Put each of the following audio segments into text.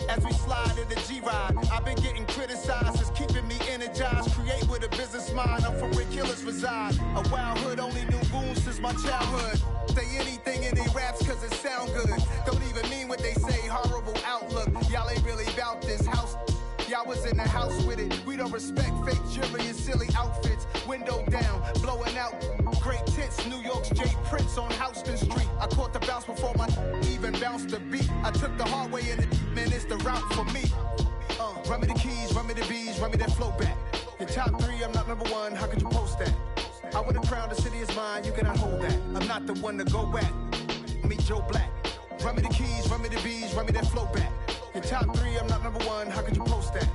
as we slide in the G-Ride. I've been getting criticized as keeping me energized. Create with a business mind, I'm from where killers reside. A wild hood, only knew goons since my childhood. Say anything in they raps cause it sound good. Don't even mean what they say, horrible outlook. Y'all ain't really about this house. Y'all was in the house with it. We don't respect fake jewelry and silly outfits. Window down, blowing out great tits. New York's J. Prince on Houston Street. I caught the bounce before my even bounced the beat. I took the hard way in it, man, it's the route for me. Run me the keys, run me the bees, run me that flow back. Your top three, I'm not number one, how could you post that? I would have crowned the city is mine, you cannot hold that. I'm not the one to go back. Meet Joe Black. Run me the keys, run me the bees, run me that flow back. Your top three, I'm not number one, how could you post that?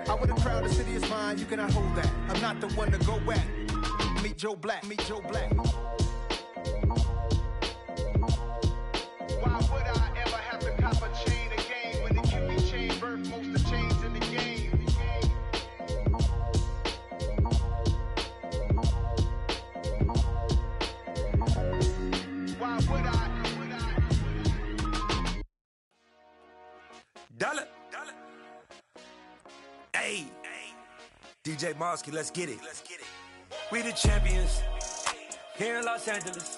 I would have crowned the city is mine, you cannot hold that. I'm not the one to go back. Meet Joe Black, meet Joe Black. Why would I ever have to cop a chain again when the QB chain birth most of chains in the game? Why would I? Dollar. Hey, DJ Mosky, let's get it. We the champions here in Los Angeles.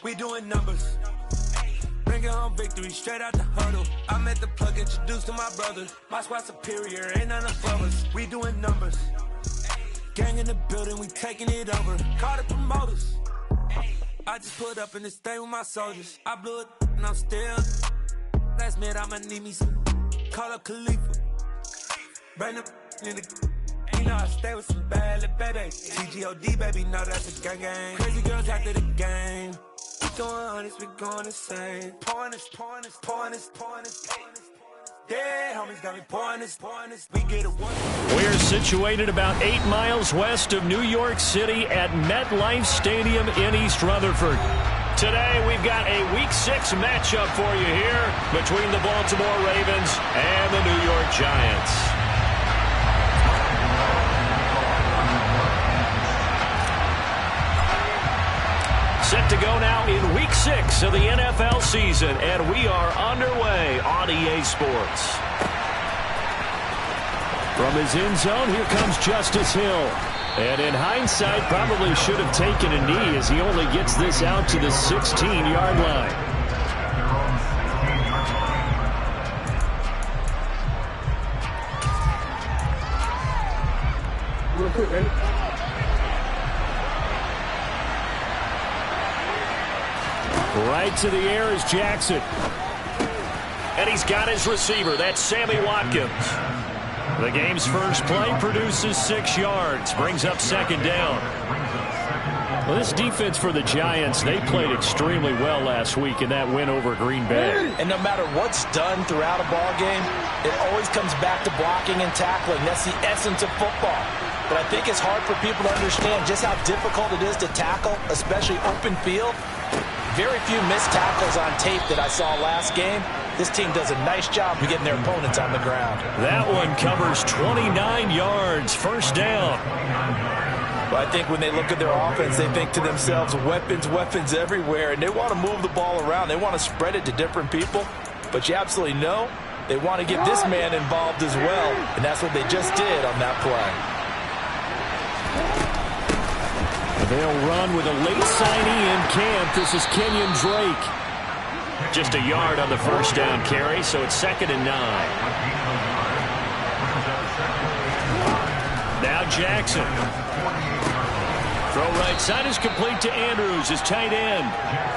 We doing numbers. Bringing home victory straight out the huddle. I'm at the plug, introduced to my brother. My squad superior, ain't none above us. We doing numbers. Gang in the building, we taking it over. Call the promoters. I just put up in this thing with my soldiers. I blew it and I'm still. Last minute I'ma need me some. Call up Khalifa. Bring them in the. You know I stay with some bad little baby. TGOD baby, know that's a gang gang. Crazy girls after the game. We going honest, we going insane. Pouring this. Yeah, homies got me pouring this. We get it one. We're situated about 8 miles west of New York City at MetLife Stadium in East Rutherford. Today, we've got a Week 6 matchup for you here between the Baltimore Ravens and the New York Giants. Set to go now in Week 6 of the NFL season, and we are underway on EA Sports. From his end zone, here comes Justice Hill. And in hindsight, probably should have taken a knee as he only gets this out to the 16-yard line. Real quick, man. Right to the air is Jackson. And he's got his receiver. That's Sammy Watkins. The game's first play produces 6 yards. Brings up second down. Well, this defense for the Giants, they played extremely well last week in that win over Green Bay. And no matter what's done throughout a ball game, it always comes back to blocking and tackling. That's the essence of football. But I think it's hard for people to understand just how difficult it is to tackle, especially open field. Very few missed tackles on tape that I saw last game. This team does a nice job of getting their opponents on the ground. That one covers 29 yards, first down. Well, I think when they look at their offense, they think to themselves, weapons everywhere, and they want to move the ball around. They want to spread it to different people. But you absolutely know they want to get this man involved as well, and that's what they just did on that play. They'll run with a late signee in camp. This is Kenyon Drake. Just a yard on the first down carry, so it's 2nd and 9. Now Jackson. Throw right side is complete to Andrews, his tight end.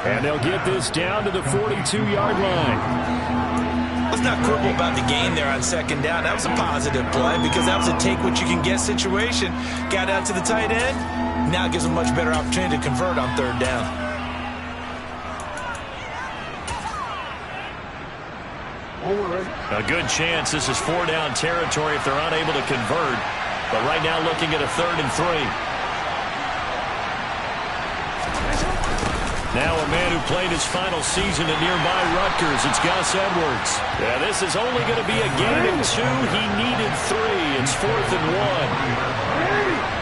And they'll get this down to the 42-yard line. Let's not quibble about the gain there on 2nd down. That was a positive play because that was a take-what-you-can-get situation. Got out to the tight end. Now it gives them a much better opportunity to convert on 3rd down. A good chance this is 4-down territory if they're unable to convert. But right now looking at a 3rd and 3. Now a man who played his final season at nearby Rutgers. It's Gus Edwards. Yeah, this is only going to be a gain of 2. He needed 3. It's 4th and 1.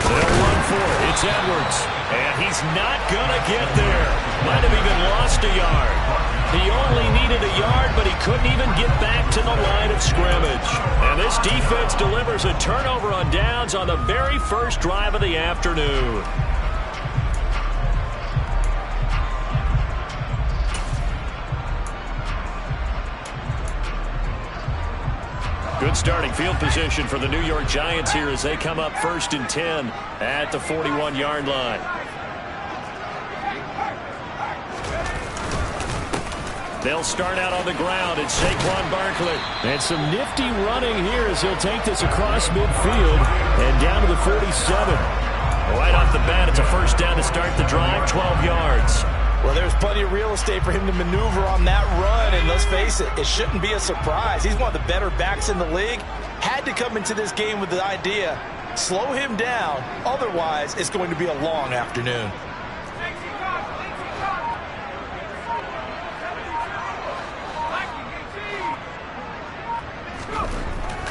They'll run for it. It's Edwards. And he's not going to get there. Might have even lost a yard. He only needs needed a yard, but he couldn't even get back to the line of scrimmage. And this defense delivers a turnover on downs on the very first drive of the afternoon. Good starting field position for the New York Giants here as they come up 1st and 10 at the 41-yard line. They'll start out on the ground. It's Saquon Barkley. And some nifty running here as he'll take this across midfield and down to the 47. Right off the bat, it's a first down to start the drive, 12 yards. Well, there's plenty of real estate for him to maneuver on that run, and let's face it, it shouldn't be a surprise. He's one of the better backs in the league. Had to come into this game with the idea, slow him down, otherwise it's going to be a long afternoon.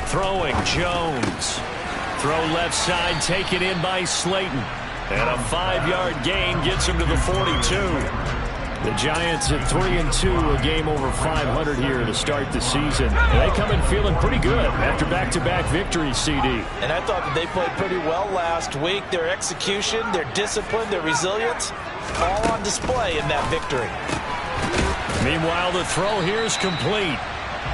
Throwing, Jones. Throw left side, taken in by Slayton. And a 5-yard gain gets him to the 42. The Giants at 3-2, a game over 500 here to start the season. They come in feeling pretty good after back-to-back victories, CD. And I thought that they played pretty well last week. Their execution, their discipline, their resilience, all on display in that victory. Meanwhile, the throw here is complete.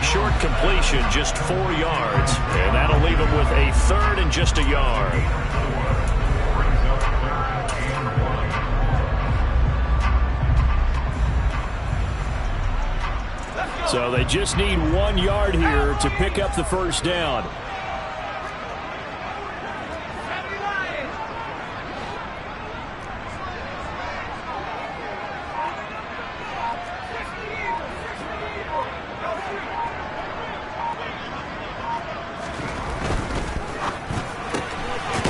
Short completion, just 4 yards. And that'll leave him with a 3rd and just a yard. So they just need 1 yard here to pick up the first down.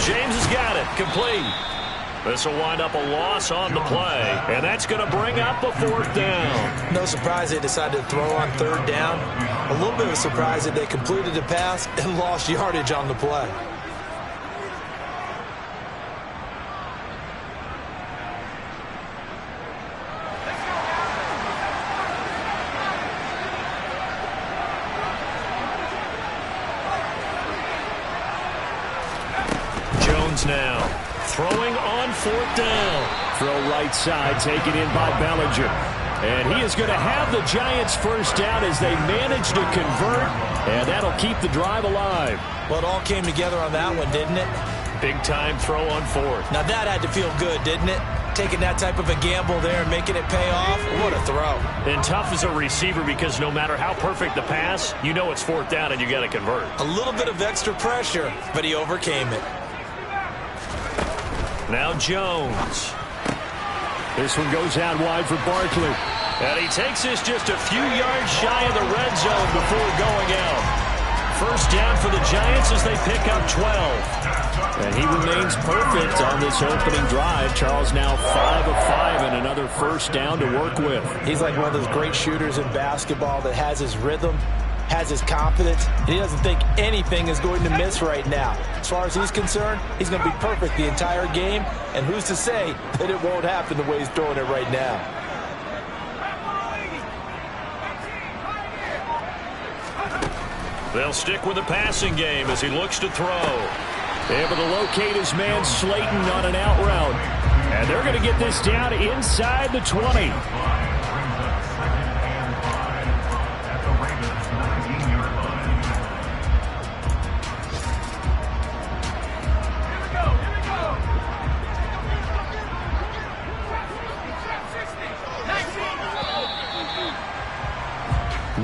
James has got it. Complete. This will wind up a loss on the play, and that's going to bring up a 4th down. No surprise they decided to throw on 3rd down. A little bit of a surprise that they completed the pass and lost yardage on the play. Jones now. Throwing on 4th down. Throw right side, taken in by Bellinger. And he is going to have the Giants first down as they manage to convert, and that'll keep the drive alive. Well, it all came together on that one, didn't it? Big-time throw on 4th. Now that had to feel good, didn't it? Taking that type of a gamble there and making it pay off. What a throw. And tough as a receiver because no matter how perfect the pass, you know it's 4th down and you got to convert. A little bit of extra pressure, but he overcame it. Now Jones. This one goes out wide for Barkley. And he takes this just a few yards shy of the red zone before going out. First down for the Giants as they pick up 12. And he remains perfect on this opening drive. Charles now 5 of 5 and another first down to work with. He's like one of those great shooters in basketball that has his rhythm, has his confidence, and he doesn't think anything is going to miss right now. As far as he's concerned, he's going to be perfect the entire game, and who's to say that it won't happen the way he's throwing it right now. They'll stick with the passing game as he looks to throw. Able to locate his man Slayton on an out route. And they're going to get this down inside the 20.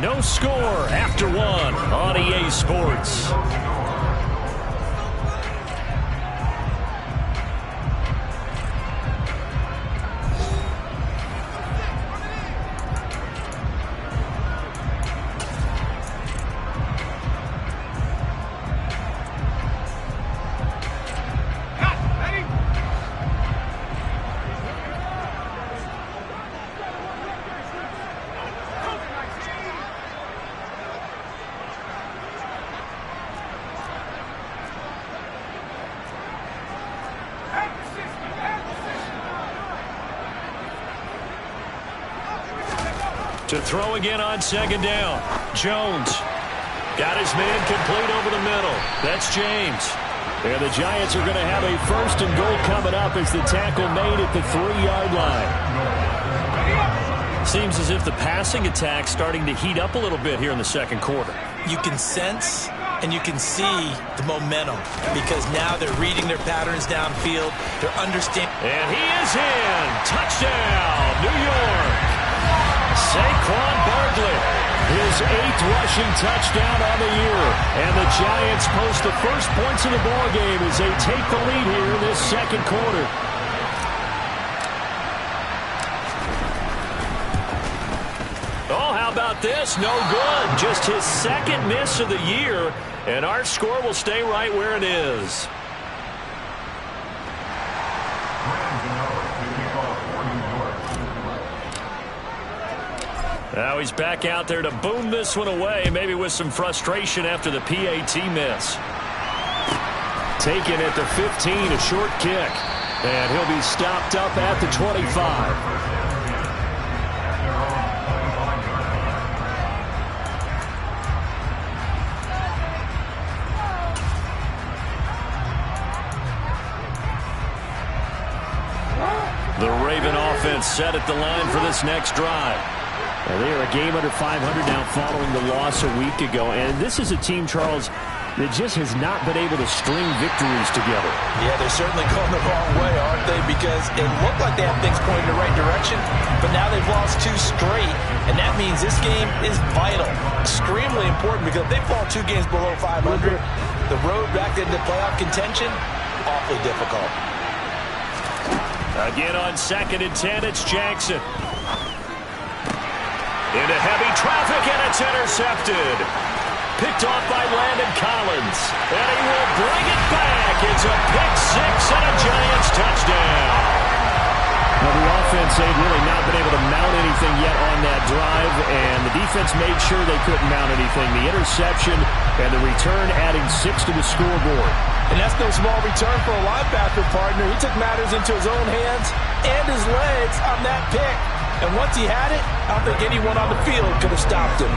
No score after 1 on EA Sports. To throw again on second down. Jones got his man complete over the middle. That's James. And the Giants are going to have a 1st and goal coming up as the tackle made at the 3-yard line. Seems as if the passing attack's starting to heat up a little bit here in the second quarter. You can sense and you can see the momentum because now they're reading their patterns downfield. They're understanding. And he is in. Touchdown, New York. Saquon Barkley, his 8th rushing touchdown on the year. And the Giants post the first points of the ballgame as they take the lead here in this second quarter. Oh, how about this? No good. Just his 2nd miss of the year, and our score will stay right where it is. Now he's back out there to boom this one away, maybe with some frustration after the PAT miss. Taken at the 15, a short kick. And he'll be stopped up at the 25. The Raven offense set at the line for this next drive. Well, they are a game under 500 now following the loss a week ago. And this is a team, Charles, that just has not been able to string victories together. Yeah, they're certainly going the wrong way, aren't they? Because it looked like they have things pointing in the right direction, but now they've lost 2 straight, and that means this game is vital, extremely important, because if they fall 2 games below 500, the road back into playoff contention, awfully difficult. Again on 2nd and 10, it's Jackson. Into heavy traffic, and it's intercepted. Picked off by Landon Collins. And he will bring it back. It's a pick 6 and a Giants touchdown. Well, the offense, they've really not been able to mount anything yet on that drive, and the defense made sure they couldn't mount anything. The interception and the return adding 6 to the scoreboard. And that's no small return for a linebacker partner. He took matters into his own hands and his legs on that pick. And once he had it, I don't think anyone on the field could have stopped him.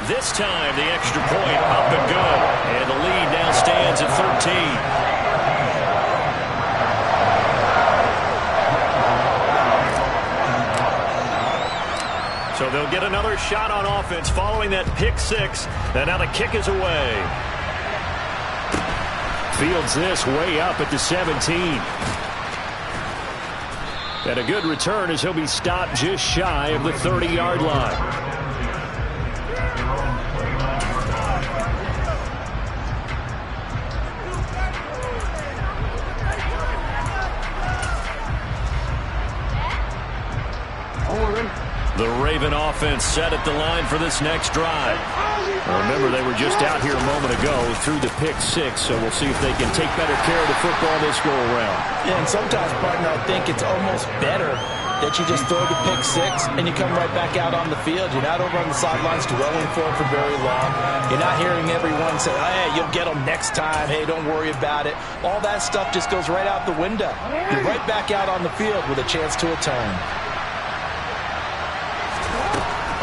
This time, the extra point up and good. And the lead now stands at 13. So they'll get another shot on offense following that pick 6. And now the kick is away. Fields this way up at the 17. And a good return as he'll be stopped just shy of the 30-yard line. The Raven offense set at the line for this next drive. Remember, they were just out here a moment ago through the pick 6, so we'll see if they can take better care of the football this go-around. Yeah, and sometimes, partner, I think it's almost better that you just throw the pick 6 and you come right back out on the field. You're not over on the sidelines dwelling for it for very long. You're not hearing everyone say, hey, you'll get them next time. Hey, don't worry about it. All that stuff just goes right out the window. You're right back out on the field with a chance to return.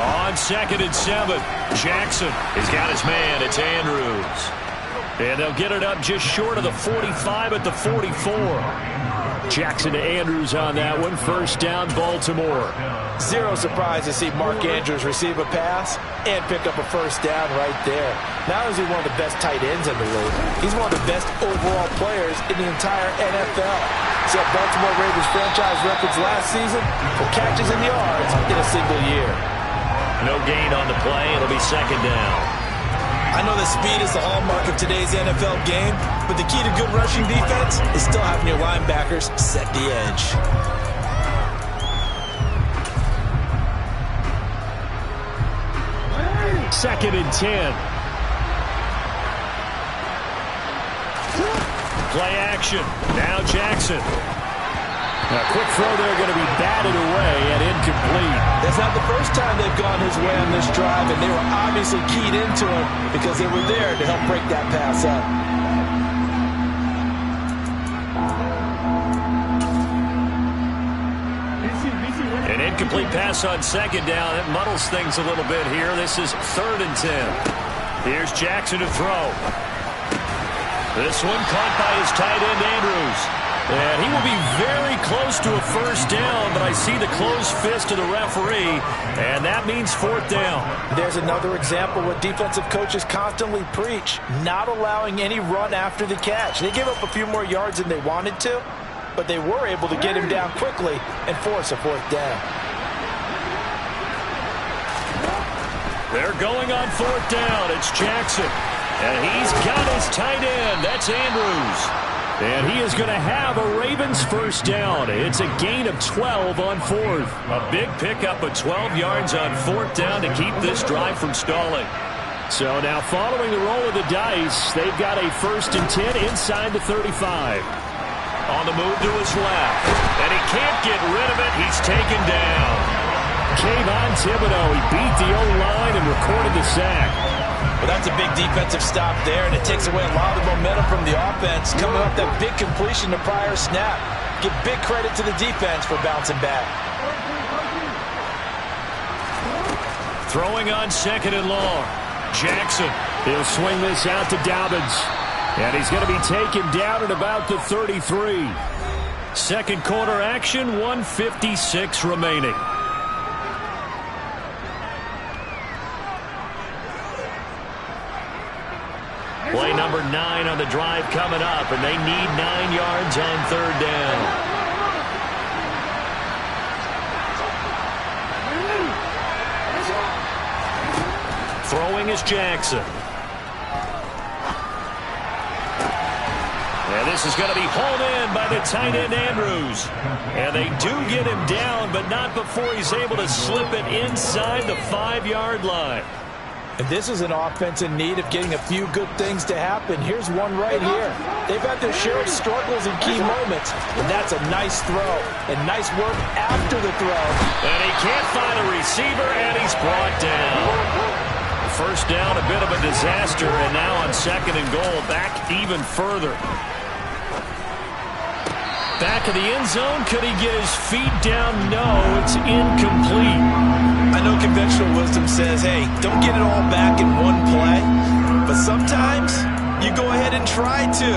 On 2nd and 7, Jackson has got his man. It's Andrews. And they'll get it up just short of the 45 at the 44. Jackson to Andrews on that one. First down, Baltimore. Zero surprise to see Mark Andrews receive a pass and pick up a first down right there. Not only is he one of the best tight ends in the league, he's one of the best overall players in the entire NFL. Set Baltimore Ravens franchise records last season for catches and yards in a single year. No gain on the play. It'll be second down. I know that speed is the hallmark of today's NFL game, but the key to good rushing defense is still having your linebackers set the edge. Second and 10. Play action. Now Jackson. A quick throw there going to be batted away and incomplete. That's not the first time they've gone his way on this drive, and they were obviously keyed into him because they were there to help break that pass up. An incomplete pass on second down. It muddles things a little bit here. This is 3rd and 10. Here's Jackson to throw. This one caught by his tight end, Andrews. And he will be very close to a first down, but I see the closed fist of the referee, and that means 4th down. There's another example what defensive coaches constantly preach, not allowing any run after the catch. They gave up a few more yards than they wanted to, but they were able to get him down quickly and force a 4th down. They're going on 4th down. It's Jackson, and he's got his tight end. That's Andrews. And he is going to have a Ravens first down. It's a gain of 12 on 4th. A big pickup of 12 yards on 4th down to keep this drive from stalling. So now following the roll of the dice, they've got a 1st and 10 inside the 35. On the move to his left. And he can't get rid of it. He's taken down. Kayvon Thibodeau, he beat the O-line and recorded the sack. Well, that's a big defensive stop there, and it takes away a lot of the momentum from the offense. Coming off that big completion the prior snap. Give big credit to the defense for bouncing back. Throwing on 2nd and long. Jackson. He'll swing this out to Dobbins. And he's going to be taken down at about the 33. Second quarter action, 1:56 remaining. Play number 9 on the drive coming up, and they need 9 yards on 3rd down. Throwing is Jackson. And this is going to be hauled in by the tight end, Andrews. And they do get him down, but not before he's able to slip it inside the 5-yard line. And this is an offense in need of getting a few good things to happen. Here's one right here. They've had their share of struggles in key moments, and that's a nice throw. And nice work after the throw. And he can't find a receiver, and he's brought down. First down, a bit of a disaster, and now on 2nd and goal, back even further. Back of the end zone. Could he get his feet down? No, it's incomplete. I know conventional wisdom says, hey, don't get it all back in one play. But sometimes you go ahead and try to.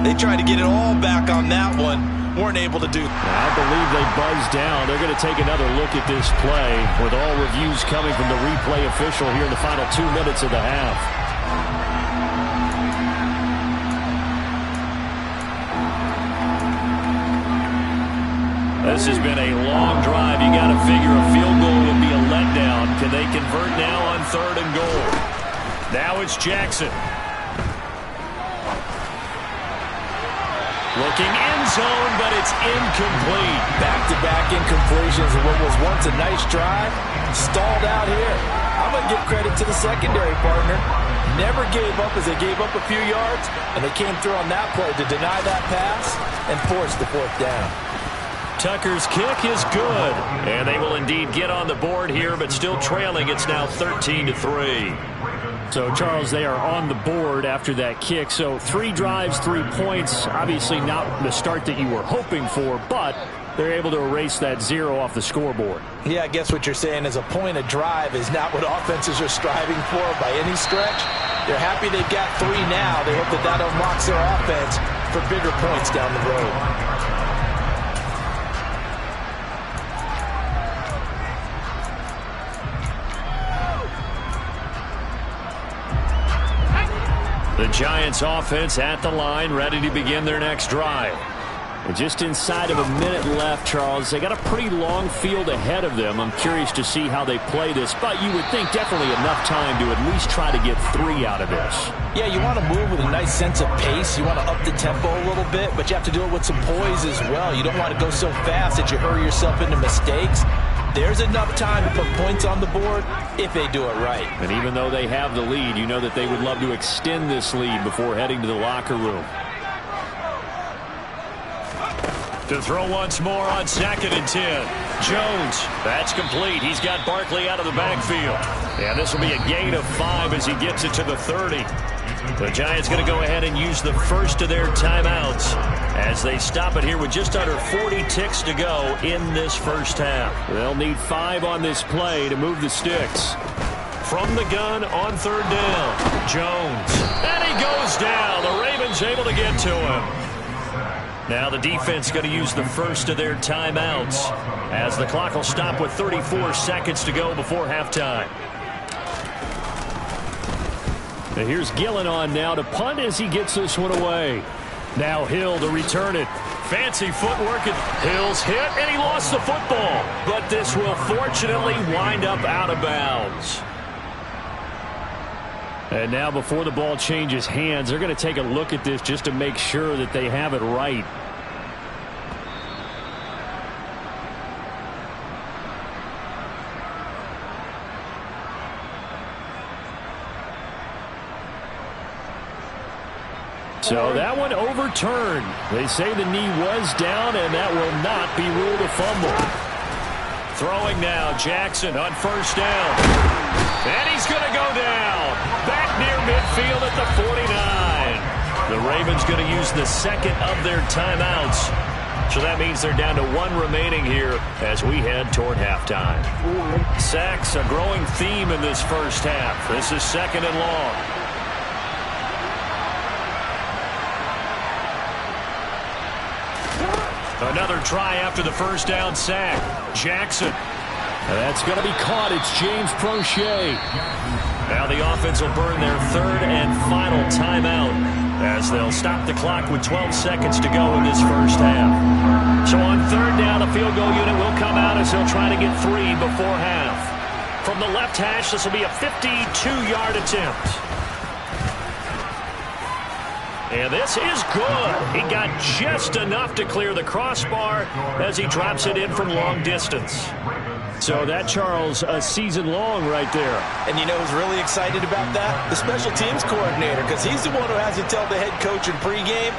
They tried to get it all back on that one. Weren't able to do that. I believe they buzzed down. They're going to take another look at this play with all reviews coming from the replay official here in the final 2 minutes of the half. This has been a long drive. You got to figure a field goal would be a letdown. Can they convert now on 3rd and goal? Now it's Jackson. Looking end zone, but it's incomplete. Back-to-back incompletions of what was once a nice drive. Stalled out here. I'm going to give credit to the secondary partner. Never gave up as they gave up a few yards, and they came through on that play to deny that pass and force the 4th down. Tucker's kick is good, and they will indeed get on the board here, but still trailing. It's now 13-3. So, Charles, they are on the board after that kick. So 3 drives, 3 points. Obviously not the start that you were hoping for, but they're able to erase that 0 off the scoreboard. Yeah, I guess what you're saying is a point a drive is not what offenses are striving for by any stretch. They're happy they've got 3 now. They hope that that unlocks their offense for bigger points down the road. The Giants offense at the line, ready to begin their next drive. And just inside of a minute left, Charles. They got a pretty long field ahead of them. I'm curious to see how they play this, but you would think definitely enough time to at least try to get 3 out of this. Yeah, you want to move with a nice sense of pace. You want to up the tempo a little bit, but you have to do it with some poise as well. You don't want to go so fast that you hurry yourself into mistakes. There's enough time to put points on the board if they do it right. And even though they have the lead, you know that they would love to extend this lead before heading to the locker room. To throw once more on 2nd and 10. Jones, that's complete. He's got Barkley out of the backfield. And this will be a gain of 5 as he gets it to the 30. The Giants going to go ahead and use the first of their timeouts as they stop it here with just under 40 ticks to go in this first half. They'll need 5 on this play to move the sticks. From the gun on 3rd down, Jones. And he goes down. The Ravens able to get to him. Now the defense going to use the first of their timeouts as the clock will stop with 34 seconds to go before halftime. And here's Gillen on now to punt as he gets this one away. Now Hill to return it. Fancy footwork. Hill's hit, and he lost the football. But this will fortunately wind up out of bounds. And now before the ball changes hands, they're going to take a look at this just to make sure that they have it right. So that one overturned. They say the knee was down, and that will not be ruled a fumble. Throwing now, Jackson on 1st down. And he's going to go down. Back near midfield at the 49. The Ravens going to use the second of their timeouts. So that means they're down to 1 remaining here as we head toward halftime. Sacks, a growing theme in this first half. This is 2nd and long. Another try after the 1st down sack. Jackson. That's going to be caught. It's James Prochet. Now the offense will burn their 3rd and final timeout as they'll stop the clock with 12 seconds to go in this first half. So on 3rd down, the field goal unit will come out as they'll try to get 3 before half. From the left hash, this will be a 52-yard attempt. And this is good. He got just enough to clear the crossbar as he drops it in from long distance. So that, Charles, a season long right there. And you know who's really excited about that? The special teams coordinator, because he's the one who has to tell the head coach in pregame,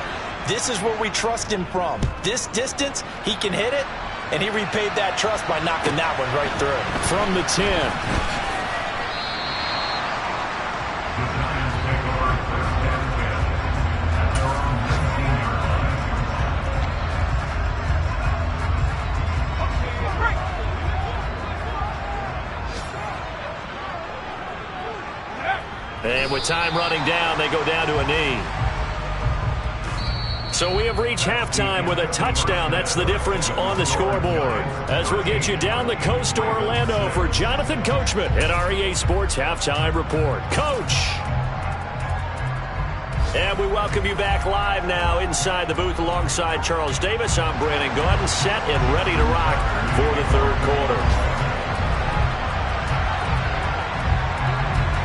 this is where we trust him from. This distance, he can hit it, and he repaid that trust by knocking that one right through. From the 10. And with time running down, they go down to a knee. So we have reached halftime with a touchdown. That's the difference on the scoreboard. As we'll get you down the coast to Orlando for Jonathan Coachman at our EA Sports Halftime Report. Coach! And we welcome you back live now inside the booth alongside Charles Davis. I'm Brandon Gaudin, set and ready to rock for the 3rd quarter.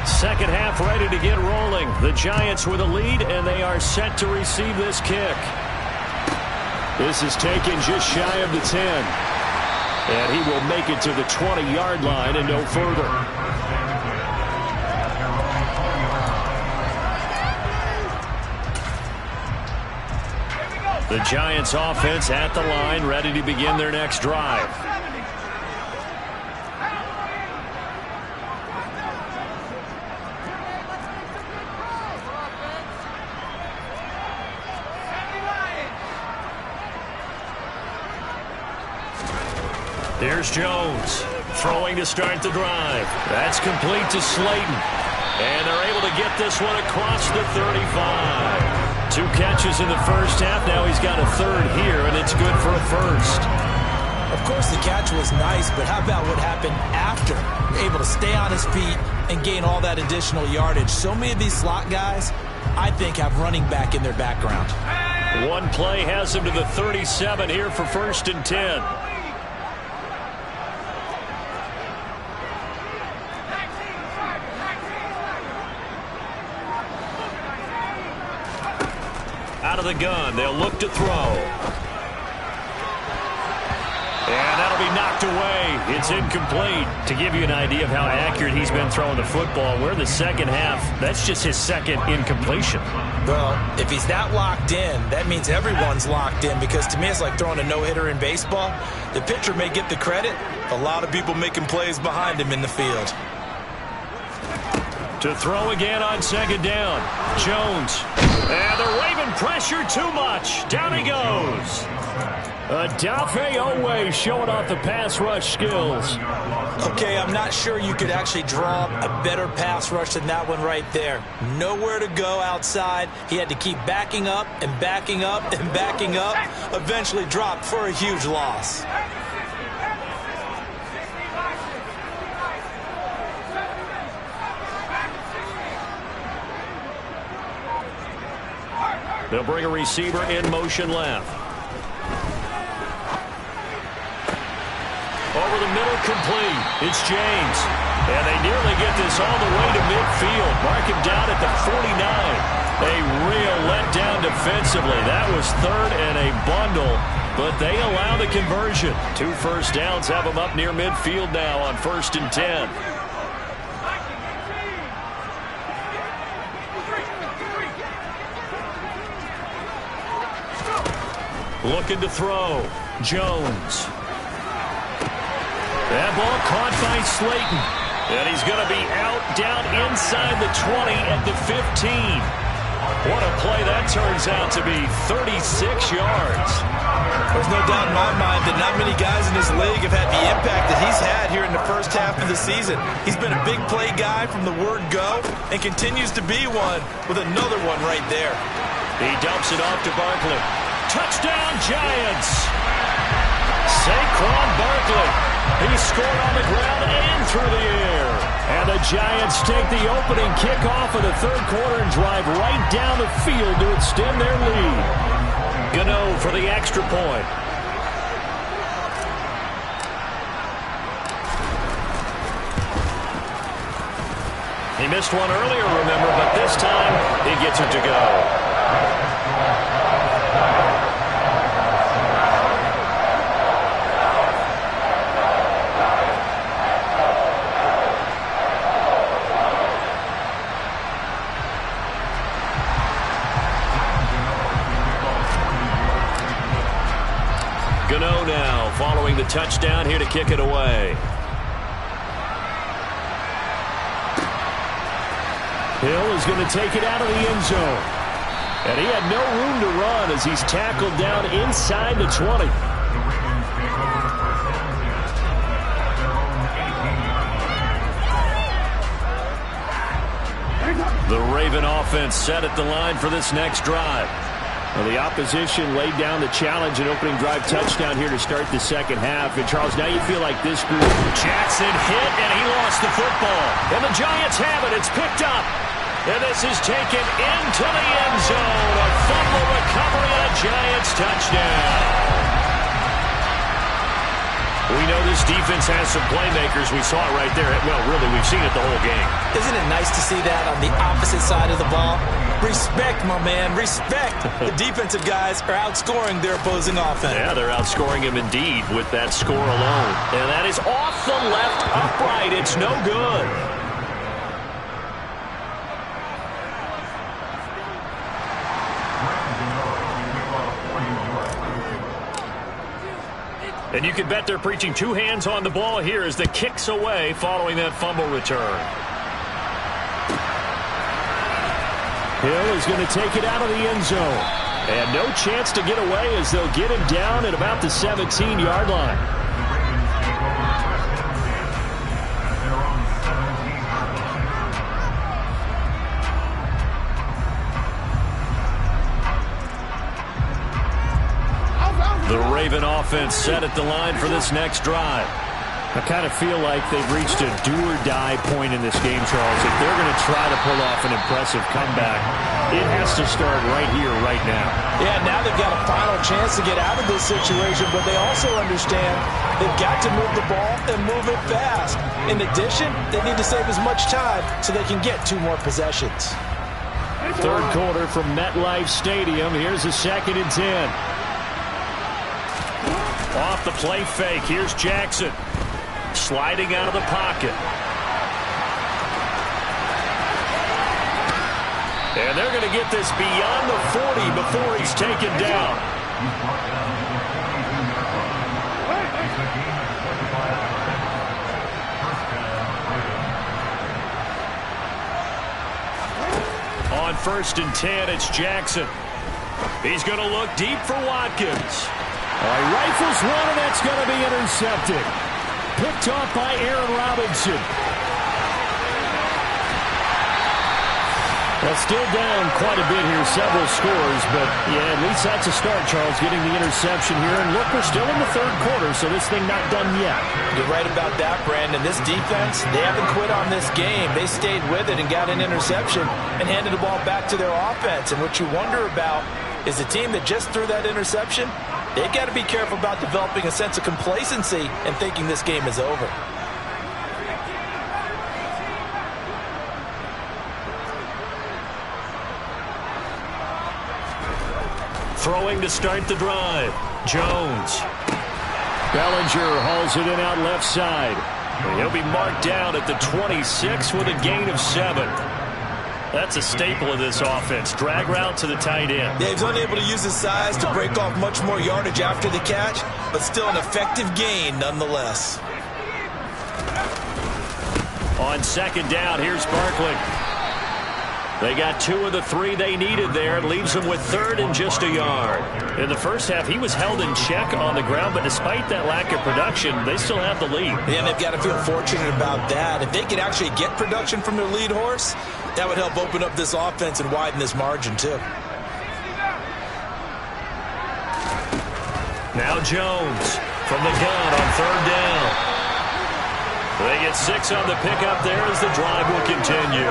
Second half ready to get rolling. The Giants with a lead, and they are set to receive this kick. This is taken just shy of the 10. And he will make it to the 20-yard line and no further. The Giants offense at the line, ready to begin their next drive. Here's Jones, throwing to start the drive. That's complete to Slayton. And they're able to get this one across the 35. 2 catches in the first half. Now he's got a 3rd here, and it's good for a 1st. Of course, the catch was nice, but how about what happened after? Able to stay on his feet and gain all that additional yardage. So many of these slot guys, I think, have running back in their background. One play has him to the 37 here for 1st and 10. Out of the gun, they'll look to throw. And that'll be knocked away. It's incomplete. To give you an idea of how accurate he's been throwing the football, we're in the second half. That's just his 2nd incompletion. Well, if he's that locked in, that means everyone's locked in, because to me it's like throwing a no-hitter in baseball. The pitcher may get the credit. A lot of people making plays behind him in the field. To throw again on second down. Jones. And they're waving pressure too much. Down he goes. Adafe Owe showing off the pass rush skills. Okay, I'm not sure you could actually draw a better pass rush than that one right there. Nowhere to go outside. He had to keep backing up and backing up and backing up. Eventually dropped for a huge loss. They'll bring a receiver in motion left. Over the middle, complete. It's James. And they nearly get this all the way to midfield. Mark him down at the 49. A real letdown defensively. That was third and a bundle, but they allow the conversion. 2 first downs have them up near midfield now on 1st and 10. Looking to throw. Jones. That ball caught by Slayton. And he's going to be out down inside the 20 at the 15. What a play that turns out to be. 36 yards. There's no doubt in my mind that not many guys in this league have had the impact that he's had here in the first half of the season. He's been a big play guy from the word go and continues to be one with another one right there. He dumps it off to Barkley. Touchdown, Giants! Saquon Barkley. He scored on the ground and through the air. And the Giants take the opening kickoff of the third quarter and drive right down the field to extend their lead. Gano for the extra point. He missed one earlier, remember, but this time he gets it to go. Gano now following the touchdown here to kick it away. Hill is going to take it out of the end zone. And he had no room to run as he's tackled down inside the 20. The Raven offense set at the line for this next drive. Well, the opposition laid down the challenge and opening drive touchdown here to start the second half. And, Charles, now you feel like this group. Jackson hit, and he lost the football. And the Giants have it. It's picked up. And this is taken into the end zone. A fumble recovery and a Giants touchdown. We know this defense has some playmakers. We saw it right there. Well, really, we've seen it the whole game. Isn't it nice to see that on the opposite side of the ball? Respect, my man, respect. The defensive guys are outscoring their opposing offense. Yeah, they're outscoring him indeed with that score alone. And that is off the left upright. It's no good. And you can bet they're preaching 2 hands on the ball here as the kick's away following that fumble return. Hill is going to take it out of the end zone. And no chance to get away as they'll get him down at about the 17-yard line. The Raven offense set at the line for this next drive. I kind of feel like they've reached a do-or-die point in this game, Charles. If they're going to try to pull off an impressive comeback, it has to start right here, right now. Yeah, now they've got a final chance to get out of this situation, but they also understand they've got to move the ball and move it fast. In addition, they need to save as much time so they can get 2 more possessions. Third quarter from MetLife Stadium. Here's a 2nd and 10. Off the play fake. Here's Jackson. Sliding out of the pocket. And they're going to get this beyond the 40 before he's taken down. 1st and 10. It's Jackson. He's going to look deep for Watkins. He rifles one, and that's going to be intercepted. Picked off by Aaron Robinson. Well, still down quite a bit here, several scores, but yeah, at least that's a start, Charles, getting the interception here. And look, we're still in the 3rd quarter, so this thing not done yet. You're right about that, Brandon. This defense, they haven't quit on this game. They stayed with it and got an interception and handed the ball back to their offense. And what you wonder about is the team that just threw that interception, they've got to be careful about developing a sense of complacency and thinking this game is over. Throwing to start the drive. Jones. Bellinger hauls it in out left side. He'll be marked down at the 26 with a gain of 7. That's a staple of this offense. Drag route to the tight end. Yeah, he's unable to use his size to break off much more yardage after the catch, but still an effective gain nonetheless. On 2nd down, here's Barkley. They got 2 of the 3 they needed there. It leaves them with 3rd and just a yard. In the first half, he was held in check on the ground, but despite that lack of production, they still have the lead. And they've got to feel fortunate about that. If they could actually get production from their lead horse, that would help open up this offense and widen this margin, too. Now Jones from the gun on 3rd down. They get 6 on the pickup there as the drive will continue.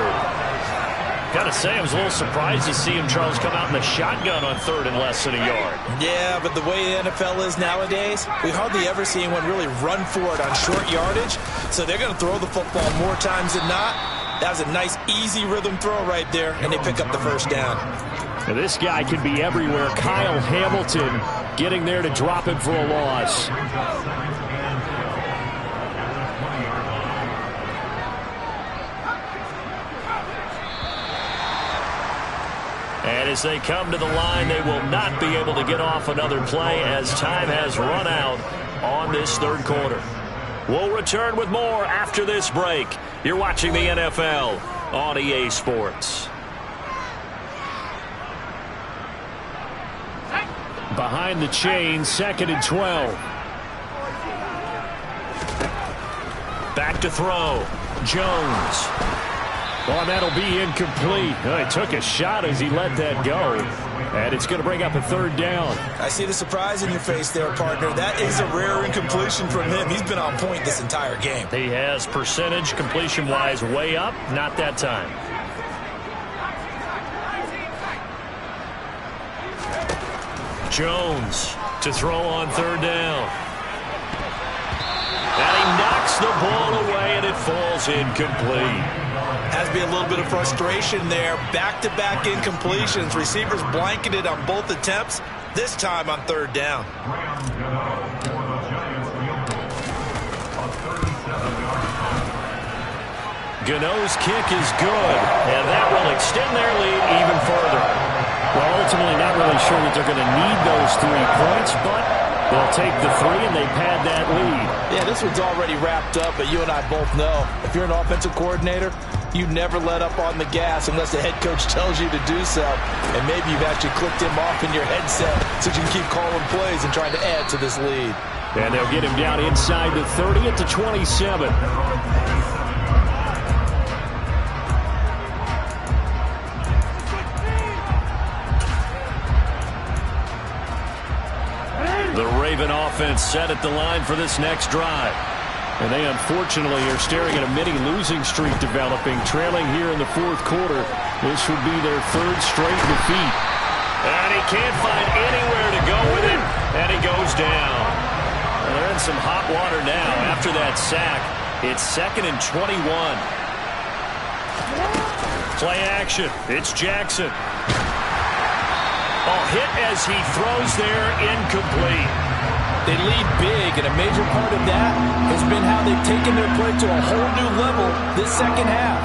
Got to say, I was a little surprised to see him, Charles, come out in the shotgun on 3rd and less than a yard. Yeah, but the way the NFL is nowadays, we hardly ever see anyone really run for it on short yardage. So they're going to throw the football more times than not. That was a nice, easy rhythm throw right there, and they pick up the 1st down. Now this guy could be everywhere. Kyle Hamilton getting there to drop it for a loss. And as they come to the line, they will not be able to get off another play as time has run out on this 3rd quarter. We'll return with more after this break. You're watching the NFL on EA Sports. Behind the chain, 2nd and 12. Back to throw. Jones. Well, that'll be incomplete. He took a shot as he let that go. And it's going to bring up a 3rd down. I see the surprise in your face there, partner. That is a rare incompletion from him. He's been on point this entire game. He has percentage completion-wise way up. Not that time. Jones to throw on 3rd down. And he knocks the ball away, and it falls incomplete. Has to be a little bit of frustration there. Back-to-back incompletions. Receivers blanketed on both attempts, this time on 3rd down. Gano's kick is good, and that will extend their lead even further. Well, ultimately not really sure that they're going to need those 3 points, but they'll take the 3 and they pad that lead. Yeah, this one's already wrapped up, but you and I both know if you're an offensive coordinator, you never let up on the gas unless the head coach tells you to do so. And maybe you've actually clicked him off in your headset so you can keep calling plays and trying to add to this lead. And they'll get him down inside the 30 at the 27. The Raven offense set at the line for this next drive. And they unfortunately are staring at a mini losing streak developing, trailing here in the 4th quarter. This would be their 3rd straight defeat. And he can't find anywhere to go with it, and he goes down. And they're in some hot water now after that sack. It's 2nd and 21. Play action. It's Jackson. Hit as he throws there, incomplete. They lead big, and a major part of that has been how they've taken their play to a whole new level this 2nd half.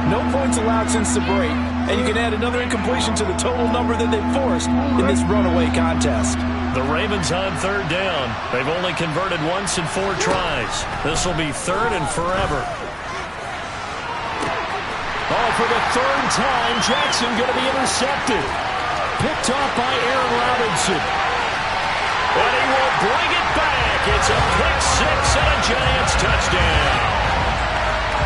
No points allowed since the break, and you can add another incompletion to the total number that they've forced in this runaway contest. The Ravens on 3rd down. They've only converted once in 4 tries. This will be 3rd and forever. Oh, for the third time, Jackson going to be intercepted. Picked off by Aaron Robinson. And he will bring it back. It's a pick six and a Giants touchdown.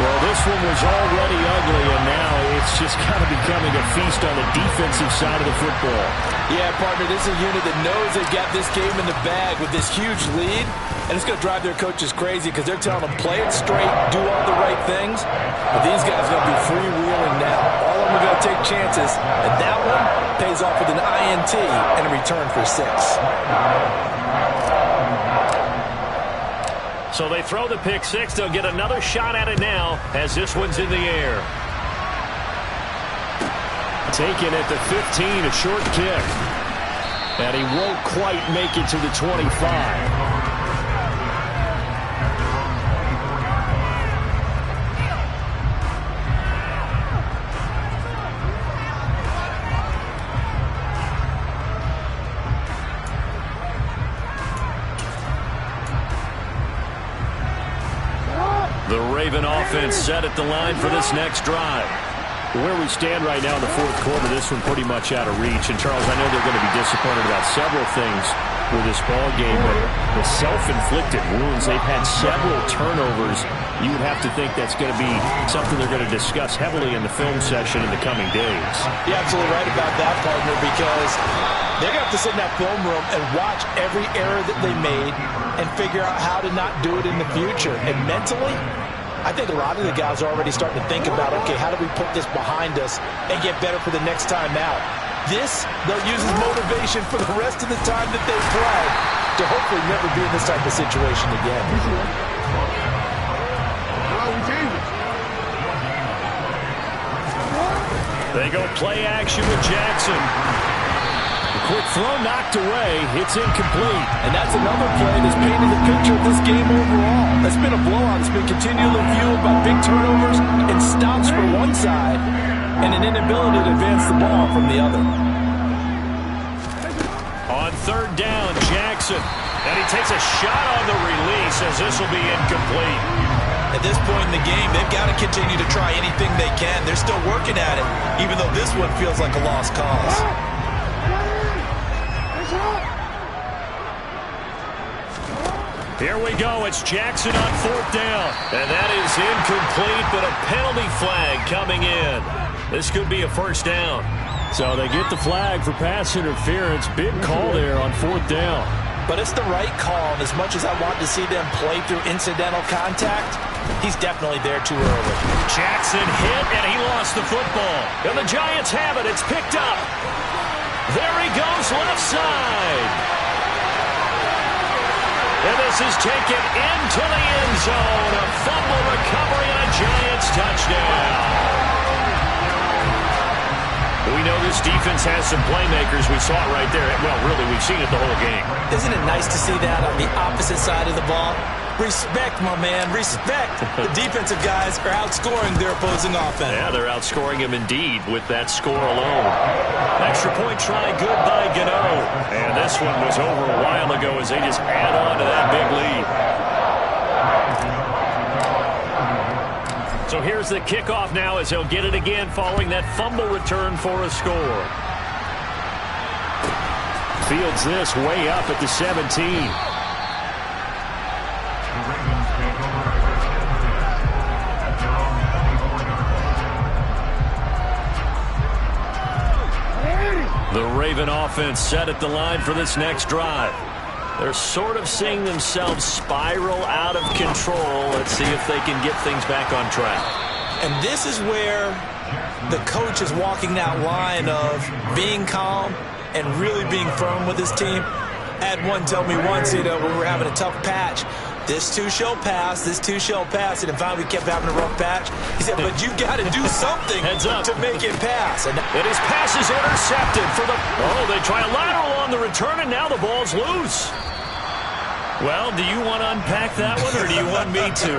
Well, this one was already ugly, and now it's just kind of becoming a feast on the defensive side of the football. Yeah, partner, this is a unit that knows they've got this game in the bag with this huge lead, and it's going to drive their coaches crazy because they're telling them, play it straight, do all the right things, but these guys are going to be freewheeling now. All of them are going to take chances, and that one pays off with an INT and a return for 6. So they throw the pick six. They'll get another shot at it now as this one's in the air. Taken at the 15, a short kick. And he won't quite make it to the 25. The Raven offense set at the line for this next drive. Where we stand right now in the fourth quarter, this one pretty much out of reach. And, Charles, I know they're going to be disappointed about several things with this ball game, but the self-inflicted wounds, they've had several turnovers. You would have to think that's going to be something they're going to discuss heavily in the film session in the coming days. You're absolutely right about that, partner, because they're going to have to sit in that film room and watch every error that they made and figure out how to not do it in the future. And mentally, I think a lot of the guys are already starting to think about, okay, how do we put this behind us and get better for the next time out? This, they'll use as motivation for the rest of the time that they play to hopefully never be in this type of situation again. They go play action with Jackson. Quick throw knocked away. It's incomplete. And that's another play that's painted the picture of this game overall. It's been a blowout. It's been continually fueled by big turnovers and stops for one side and an inability to advance the ball from the other. On third down, Jackson. And he takes a shot on the release as this will be incomplete. At this point in the game, they've got to continue to try anything they can. They're still working at it, even though this one feels like a lost cause. Here we go. It's Jackson on fourth down. And that is incomplete, but a penalty flag coming in. This could be a first down. So they get the flag for pass interference. Big call there on fourth down. But it's the right call. And as much as I want to see them play through incidental contact, he's definitely there too early. Jackson hit, and he lost the football. And the Giants have it. It's picked up. There he goes, left side. And this is taken into the end zone. A fumble recovery and a Giants touchdown. We know this defense has some playmakers. We saw it right there. Well, really, we've seen it the whole game. Isn't it nice to see that on the opposite side of the ball? Respect, my man, respect. The defensive guys are outscoring their opposing offense. Yeah, they're outscoring him indeed with that score alone. Extra point try, good by Gano. And this one was over a while ago as they just add on to that big lead. So here's the kickoff now as he'll get it again following that fumble return for a score. Fields this way up at the 17. The Raven offense set at the line for this next drive. They're sort of seeing themselves spiral out of control. Let's see if they can get things back on track. And this is where the coach is walking that line of being calm and really being firm with his team. I had one tell me once, when we were having a tough patch, this too shall pass, this too shall pass. And finally we kept having a rough patch. He said, but you got to do something to make it pass. And his pass is intercepted for the... Oh, they try a lateral on the return, and now the ball's loose. Well, do you want to unpack that one, or do you want me to?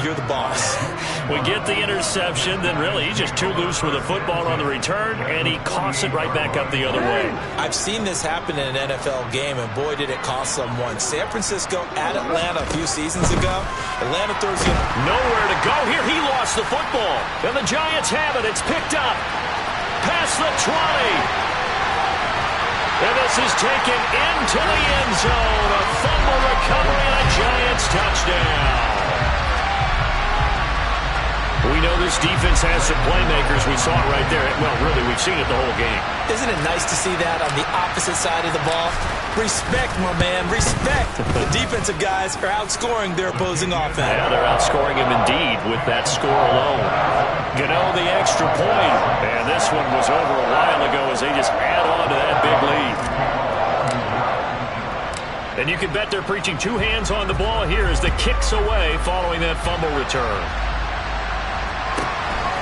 You're the boss. We get the interception, then really he's just too loose with the football on the return, and he coughs it right back up the other way. I've seen this happen in an NFL game, and boy, did it cost someone. San Francisco at Atlanta a few seasons ago. Atlanta throws you nowhere to go here. He lost the football, and the Giants have it. It's picked up past the 20. And this is taken into the end zone. A fumble recovery and a Giants touchdown. We know this defense has some playmakers. We saw it right there. Well, really, we've seen it the whole game. Isn't it nice to see that on the opposite side of the ball? Respect, my man, respect. The defensive guys are outscoring their opposing offense. Yeah, they're outscoring him indeed with that score alone. Gano the extra point. And this one was over a while ago as they just add on to that big lead. And you can bet they're preaching two hands on the ball here as the kick's away following that fumble return.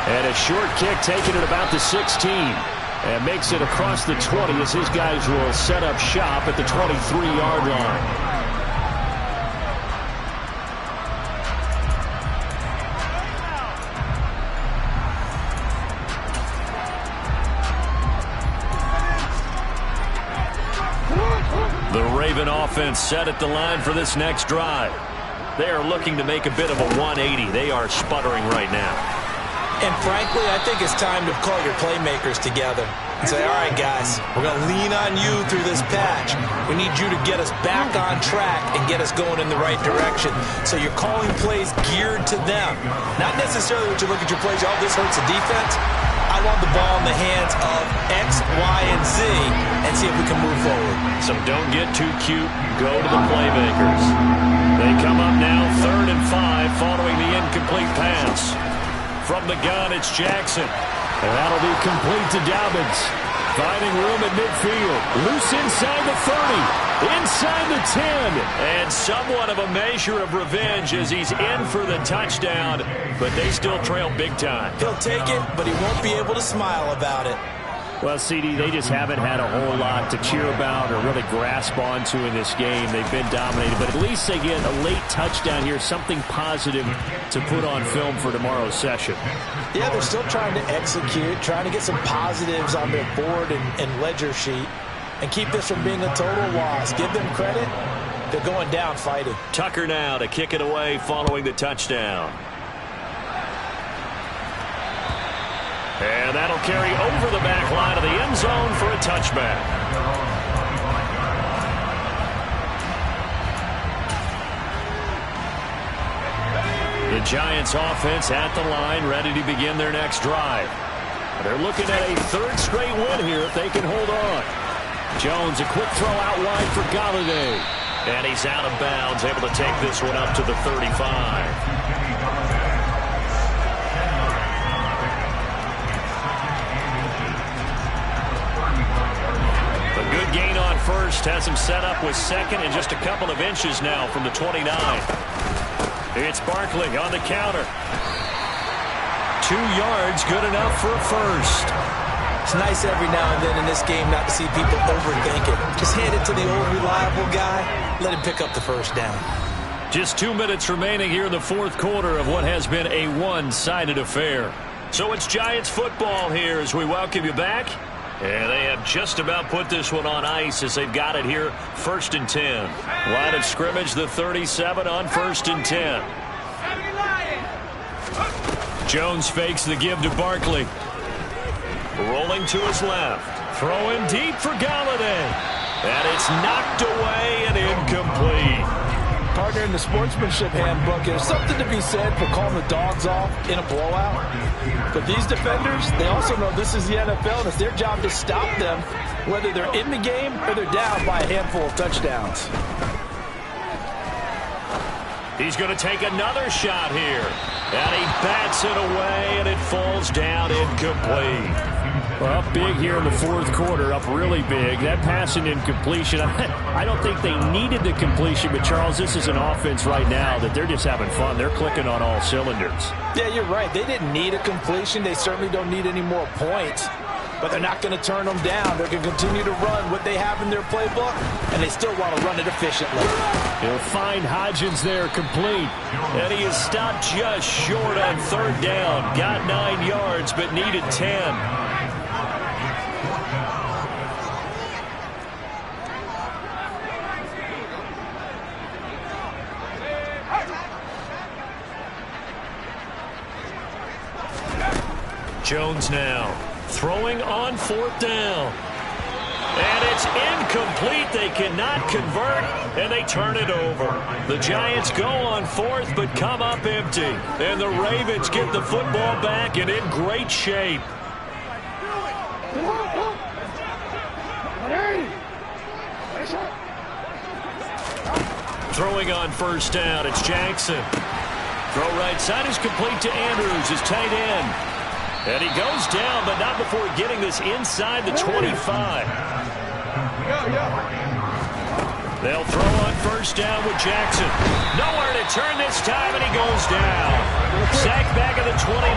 And a short kick taken at about the 16. And makes it across the 20 as his guys will set up shop at the 23-yard line. The Raven offense set at the line for this next drive. They are looking to make a bit of a 180. They are sputtering right now. And frankly, I think it's time to call your playmakers together and say, all right, guys, we're going to lean on you through this patch. We need you to get us back on track and get us going in the right direction. So you're calling plays geared to them. Not necessarily what you look at your plays, oh, this hurts the defense. I want the ball in the hands of X, Y, and Z and see if we can move forward. So don't get too cute. Go to the playmakers. They come up now 3rd and 5 following the incomplete pass. From the gun, it's Jackson. And that'll be complete to Dobbins. Finding room at midfield. Loose inside the 30. Inside the 10. And somewhat of a measure of revenge as he's in for the touchdown. But they still trail big time. He'll take it, but he won't be able to smile about it. Well, CD, they just haven't had a whole lot to cheer about or really grasp onto in this game. They've been dominated, but at least they get a late touchdown here, something positive to put on film for tomorrow's session. Yeah, they're still trying to execute, trying to get some positives on their board and ledger sheet and keep this from being a total loss. Give them credit. They're going down fighting. Tucker now to kick it away following the touchdown. And that'll carry over the back line of the end zone for a touchback. The Giants offense at the line, ready to begin their next drive. They're looking at a 3rd straight win here if they can hold on. Jones, a quick throw out wide for Galladay. And he's out of bounds, able to take this one up to the 35. Good gain on first, has him set up with 2nd and just a couple of inches now from the 29. It's Barkley on the counter. 2 yards, good enough for a first. It's nice every now and then in this game not to see people overthink it. Just hand it to the old reliable guy, let him pick up the first down. Just 2 minutes remaining here in the 4th quarter of what has been a one-sided affair. So it's Giants football here as we welcome you back. And they have just about put this one on ice as they've got it here, 1st and 10. Line of scrimmage, the 37 on 1st and 10. Jones fakes the give to Barkley. Rolling to his left. Throwing deep for Galladay. And it's knocked away and incomplete. Partner, in the sportsmanship handbook, there's something to be said for calling the dogs off in a blowout. But these defenders, they also know this is the NFL, and it's their job to stop them, whether they're in the game or they're down by a handful of touchdowns. He's going to take another shot here. And he bats it away, and it falls down incomplete. Well, up big here in the 4th quarter, up really big. That passing incompletion, I don't think they needed the completion, but Charles, this is an offense right now that they're just having fun. They're clicking on all cylinders. Yeah, you're right. They didn't need a completion. They certainly don't need any more points. but they're not going to turn them down. They're going to continue to run what they have in their playbook, and they still want to run it efficiently. He'll find Hodgins there complete, and he is stopped just short on third down. Got 9 yards, but needed 10. Jones now throwing on 4th down. And it's incomplete. They cannot convert, and they turn it over. The Giants go on 4th, but come up empty. And the Ravens get the football back and in great shape. Throwing on 1st down, it's Jackson. Throw right side is complete to Andrews, his tight end. And he goes down, but not before getting this inside the 25. They'll throw on 1st down with Jackson. Nowhere to turn this time, and he goes down. Sack back at the 29.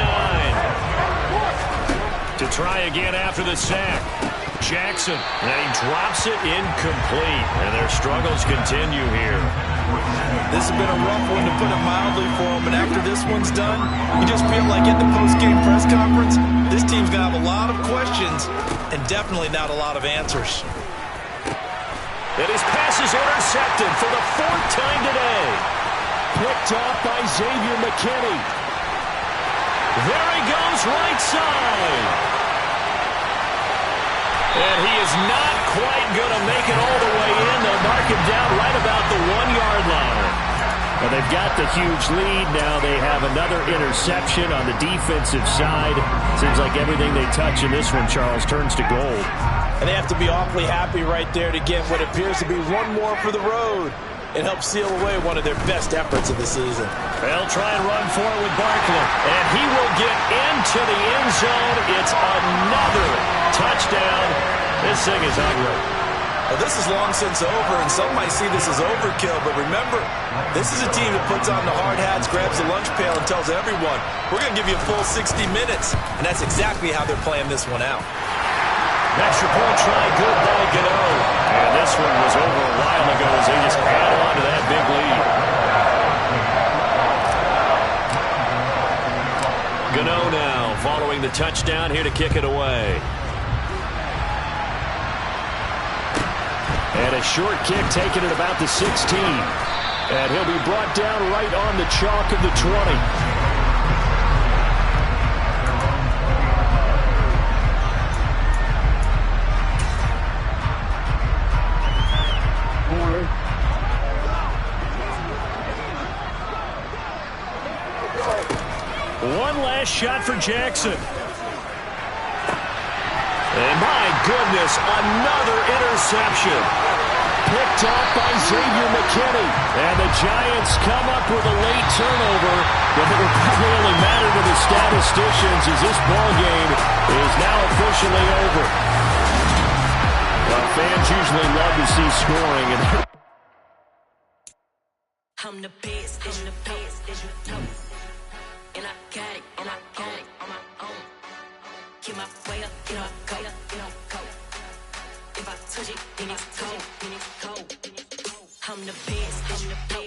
To try again after the sack. Jackson, and he drops it incomplete. And their struggles continue here. This has been a rough one, to put it mildly, for him. And after this one's done, you just feel like at the post-game press conference, this team's going to have a lot of questions and definitely not a lot of answers. And his pass is intercepted for the 4th time today. Picked off by Xavier McKinney. There he goes, right side. And he is not quite going to make it all the way in. They'll mark him down right about the 1-yard line. Well, they've got the huge lead. Now they have another interception on the defensive side. Seems like everything they touch in this one, Charles, turns to gold. And they have to be awfully happy right there to get what appears to be one more for the road. It helps seal away one of their best efforts of the season. They'll try and run for it with Barkley. And he will get into the end zone. It's another touchdown. This thing is ugly. Well, this is long since over, and some might see this as overkill. But remember, this is a team that puts on the hard hats, grabs the lunch pail, and tells everyone, we're going to give you a full 60 minutes. And that's exactly how they're playing this one out. Extra point try, good by Gano. And this one was over a while ago as they just add on to that big lead. Gano now following the touchdown here to kick it away. And a short kick taken at about the 16. And he'll be brought down right on the chalk of the 20. One last shot for Jackson. And my goodness, another interception. Picked off by Xavier McKinney. And the Giants come up with a late turnover. But it will probably only matter to the statisticians as this ball game is now officially over. Well, fans usually love to see scoring. I'm the best, I'm the best, and I got it, and I got it on my own. Keep my way up, you know I go, you know I go. If I touch it, then it's cold, then it's cold. I'm the best, I'm the best.